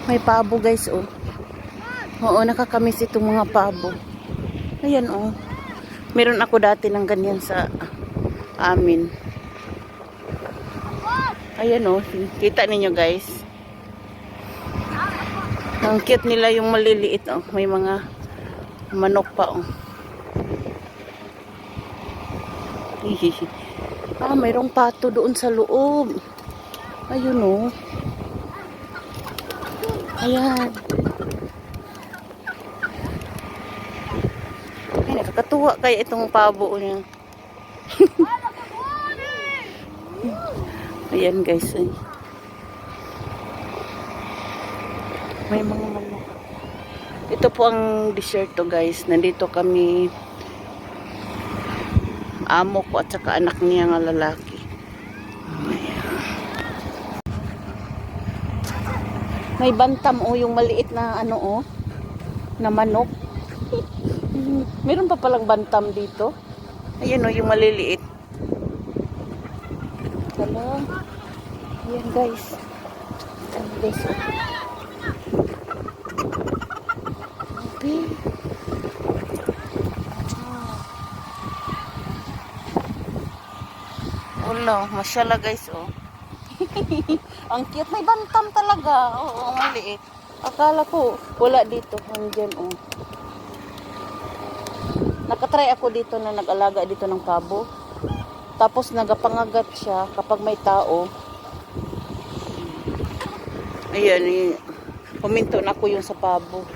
May pabo guys, oh. Oo, nakakamiss itong mga pabo. Ayan, oh. Meron ako dati ng ganyan sa amin. Ayan, oh. Kita ninyo guys. Ang cute nila yung maliliit, oh. May mga manok pa, oh. Ah, mayroong pato doon sa loob. Ayun, oh. Ayan. Ay, nakakatuwa kaya itong pabo niya. Ayan guys. Ay. May mga manok. Ito po ang desierto guys. Nandito kami amo ko at saka anak niya nga lalaki. May bantam oh, yung maliit na ano oh, na manok. Meron pa palang bantam dito. Ayan oh, yung maliliit. Hello. Ayan guys. Ayan guys oh. Okay. Wala, masyala guys oh. Ang cute, may bantam talaga. Oo, maliit. Akala ko wala dito, nandiyan oh. Nakatry ako dito na nag-alaga dito ng pabo. Tapos nagapangagat siya kapag may tao. Ayan, puminto na ako yung sa pabo.